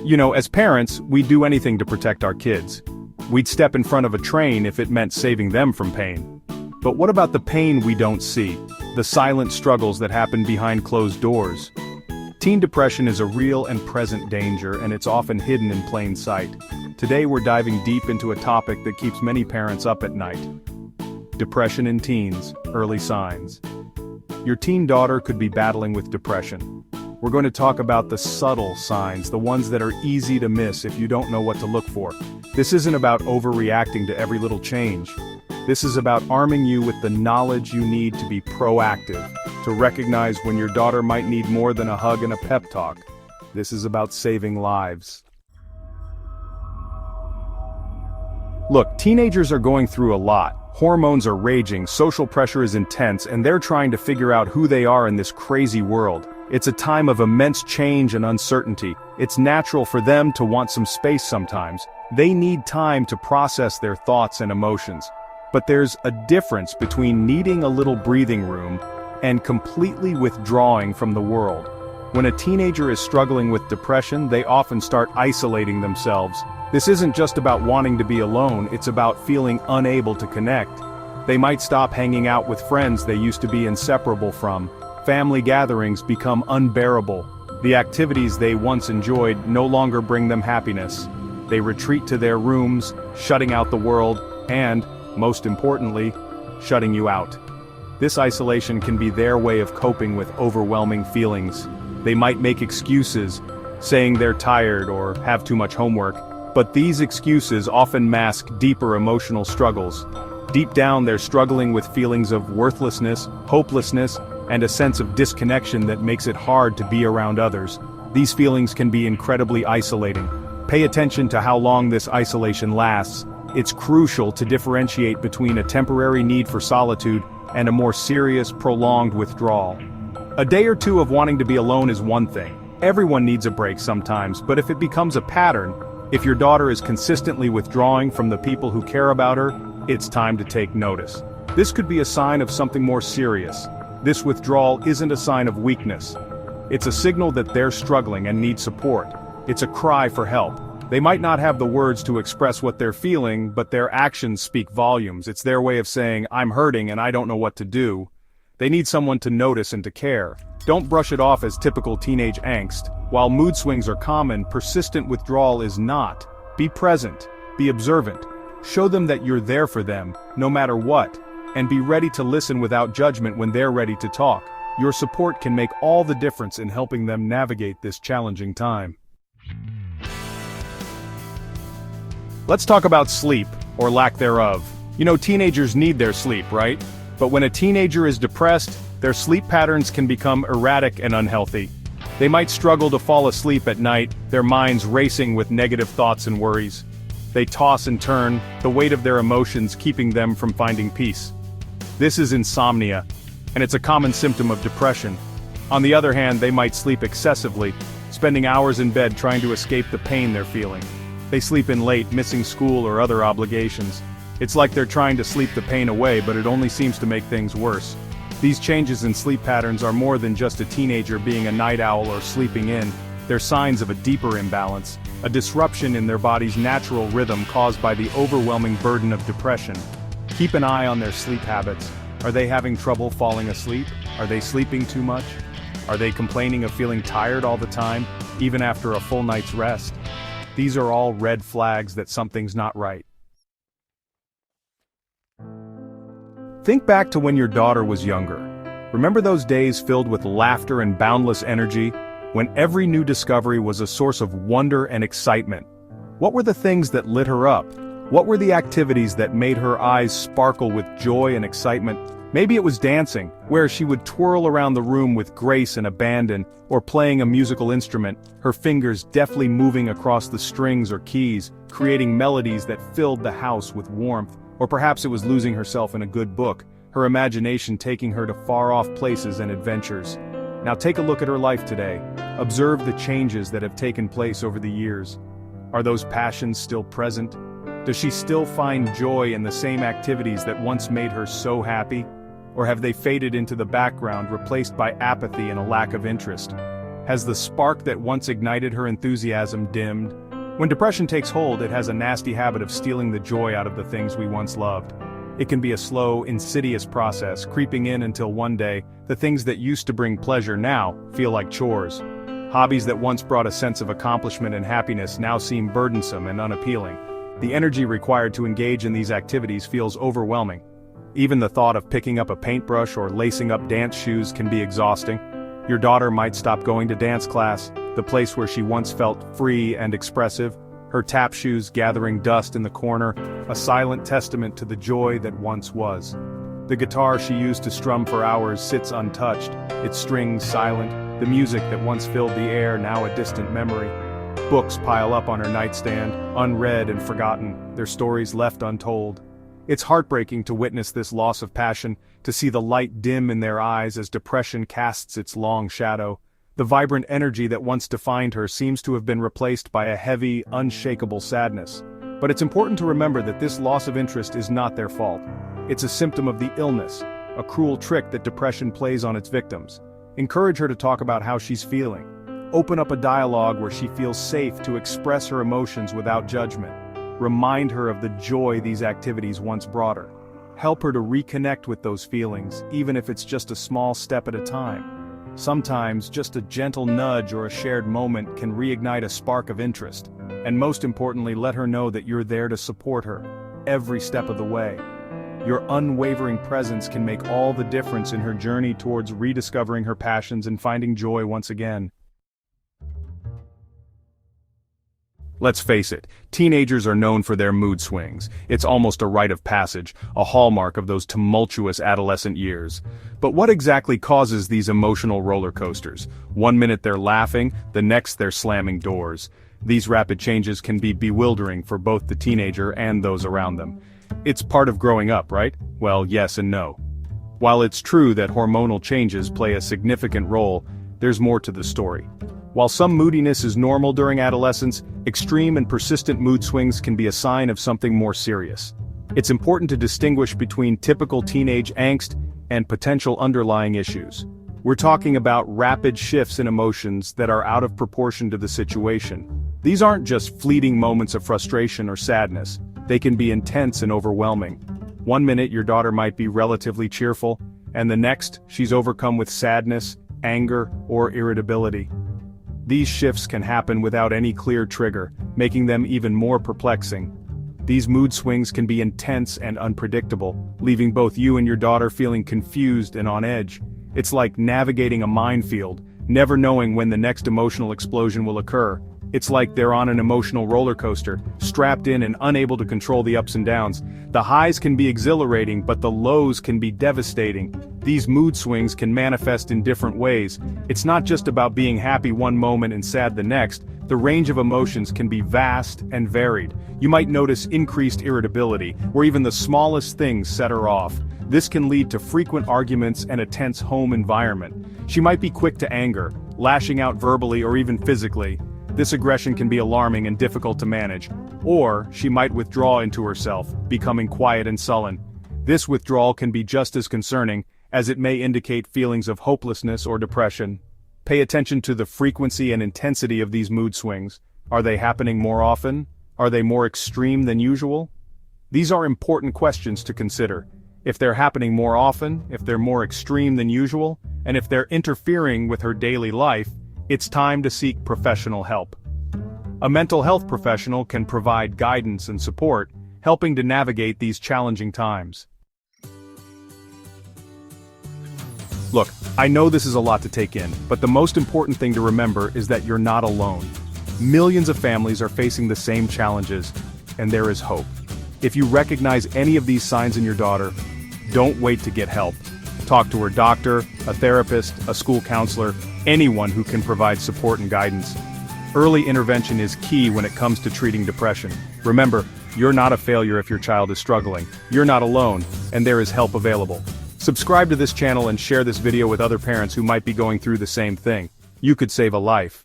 As parents, we'd do anything to protect our kids. We'd step in front of a train if it meant saving them from pain. But what about the pain we don't see? The silent struggles that happen behind closed doors? Teen depression is a real and present danger, and it's often hidden in plain sight. Today we're diving deep into a topic that keeps many parents up at night. Depression in teens, early signs. Your teen daughter could be battling with depression. We're going to talk about the subtle signs, the ones that are easy to miss if you don't know what to look for. This isn't about overreacting to every little change. This is about arming you with the knowledge you need to be proactive, to recognize when your daughter might need more than a hug and a pep talk. This is about saving lives. Look, teenagers are going through a lot. Hormones are raging, social pressure is intense, and they're trying to figure out who they are in this crazy world. It's a time of immense change and uncertainty. It's natural for them to want some space sometimes. They need time to process their thoughts and emotions. But there's a difference between needing a little breathing room and completely withdrawing from the world. When a teenager is struggling with depression, they often start isolating themselves. This isn't just about wanting to be alone, it's about feeling unable to connect. They might stop hanging out with friends they used to be inseparable from. Family gatherings become unbearable. The activities they once enjoyed no longer bring them happiness. They retreat to their rooms, shutting out the world, and, most importantly, shutting you out. This isolation can be their way of coping with overwhelming feelings. They might make excuses, saying they're tired or have too much homework, but these excuses often mask deeper emotional struggles. Deep down, they're struggling with feelings of worthlessness, hopelessness, and a sense of disconnection that makes it hard to be around others. These feelings can be incredibly isolating. Pay attention to how long this isolation lasts. It's crucial to differentiate between a temporary need for solitude and a more serious, prolonged withdrawal. A day or two of wanting to be alone is one thing. Everyone needs a break sometimes, but if it becomes a pattern, if your daughter is consistently withdrawing from the people who care about her, it's time to take notice. This could be a sign of something more serious. This withdrawal isn't a sign of weakness. It's a signal that they're struggling and need support. It's a cry for help. They might not have the words to express what they're feeling, but their actions speak volumes. It's their way of saying, "I'm hurting and I don't know what to do." They need someone to notice and to care. Don't brush it off as typical teenage angst. While mood swings are common, persistent withdrawal is not. Be present. Be observant. Show them that you're there for them, no matter what. And be ready to listen without judgment when they're ready to talk. Your support can make all the difference in helping them navigate this challenging time. Let's talk about sleep, or lack thereof. Teenagers need their sleep, right? But when a teenager is depressed, their sleep patterns can become erratic and unhealthy. They might struggle to fall asleep at night, their minds racing with negative thoughts and worries. They toss and turn, the weight of their emotions keeping them from finding peace. This is insomnia, and it's a common symptom of depression. On the other hand, they might sleep excessively, spending hours in bed trying to escape the pain they're feeling. They sleep in late, missing school or other obligations. It's like they're trying to sleep the pain away, but it only seems to make things worse. These changes in sleep patterns are more than just a teenager being a night owl or sleeping in. They're signs of a deeper imbalance, a disruption in their body's natural rhythm caused by the overwhelming burden of depression. Keep an eye on their sleep habits. Are they having trouble falling asleep? Are they sleeping too much? Are they complaining of feeling tired all the time, even after a full night's rest? These are all red flags that something's not right. Think back to when your daughter was younger. Remember those days filled with laughter and boundless energy, when every new discovery was a source of wonder and excitement? What were the things that lit her up? What were the activities that made her eyes sparkle with joy and excitement? Maybe it was dancing, where she would twirl around the room with grace and abandon, or playing a musical instrument, her fingers deftly moving across the strings or keys, creating melodies that filled the house with warmth. Or perhaps it was losing herself in a good book, her imagination taking her to far-off places and adventures. Now take a look at her life today. Observe the changes that have taken place over the years. Are those passions still present? Does she still find joy in the same activities that once made her so happy? Or have they faded into the background, replaced by apathy and a lack of interest? Has the spark that once ignited her enthusiasm dimmed? When depression takes hold, it has a nasty habit of stealing the joy out of the things we once loved. It can be a slow, insidious process, creeping in until one day, the things that used to bring pleasure now feel like chores. Hobbies that once brought a sense of accomplishment and happiness now seem burdensome and unappealing. The energy required to engage in these activities feels overwhelming. Even the thought of picking up a paintbrush or lacing up dance shoes can be exhausting. Your daughter might stop going to dance class, the place where she once felt free and expressive, her tap shoes gathering dust in the corner, a silent testament to the joy that once was. The guitar she used to strum for hours sits untouched, its strings silent, the music that once filled the air now a distant memory. Books pile up on her nightstand, unread and forgotten, their stories left untold. It's heartbreaking to witness this loss of passion, to see the light dim in their eyes as depression casts its long shadow. The vibrant energy that once defined her seems to have been replaced by a heavy, unshakable sadness. But it's important to remember that this loss of interest is not their fault. It's a symptom of the illness, a cruel trick that depression plays on its victims. Encourage her to talk about how she's feeling. Open up a dialogue where she feels safe to express her emotions without judgment. Remind her of the joy these activities once brought her. Help her to reconnect with those feelings, even if it's just a small step at a time. Sometimes, just a gentle nudge or a shared moment can reignite a spark of interest. And most importantly, let her know that you're there to support her, every step of the way. Your unwavering presence can make all the difference in her journey towards rediscovering her passions and finding joy once again. Let's face it, teenagers are known for their mood swings. It's almost a rite of passage, a hallmark of those tumultuous adolescent years. But what exactly causes these emotional roller coasters? One minute they're laughing, the next they're slamming doors. These rapid changes can be bewildering for both the teenager and those around them. It's part of growing up, right? Well, yes and no. While it's true that hormonal changes play a significant role, there's more to the story. While some moodiness is normal during adolescence, extreme and persistent mood swings can be a sign of something more serious. It's important to distinguish between typical teenage angst and potential underlying issues. We're talking about rapid shifts in emotions that are out of proportion to the situation. These aren't just fleeting moments of frustration or sadness. They can be intense and overwhelming. One minute your daughter might be relatively cheerful, and the next she's overcome with sadness, anger, or irritability. These shifts can happen without any clear trigger, making them even more perplexing. These mood swings can be intense and unpredictable, leaving both you and your daughter feeling confused and on edge. It's like navigating a minefield, never knowing when the next emotional explosion will occur. It's like they're on an emotional roller coaster, strapped in and unable to control the ups and downs. The highs can be exhilarating, but the lows can be devastating. These mood swings can manifest in different ways. It's not just about being happy one moment and sad the next. The range of emotions can be vast and varied. You might notice increased irritability, where even the smallest things set her off. This can lead to frequent arguments and a tense home environment. She might be quick to anger, lashing out verbally or even physically. This aggression can be alarming and difficult to manage. Or, she might withdraw into herself, becoming quiet and sullen. This withdrawal can be just as concerning, as it may indicate feelings of hopelessness or depression. Pay attention to the frequency and intensity of these mood swings. Are they happening more often? Are they more extreme than usual? These are important questions to consider. If they're happening more often, if they're more extreme than usual, and if they're interfering with her daily life, it's time to seek professional help. A mental health professional can provide guidance and support, helping to navigate these challenging times. Look, I know this is a lot to take in, but the most important thing to remember is that you're not alone. Millions of families are facing the same challenges, and there is hope. If you recognize any of these signs in your daughter, don't wait to get help. Talk to her doctor, a therapist, a school counselor, anyone who can provide support and guidance. Early intervention is key when it comes to treating depression. Remember, you're not a failure if your child is struggling. You're not alone, and there is help available. Subscribe to this channel and share this video with other parents who might be going through the same thing. You could save a life.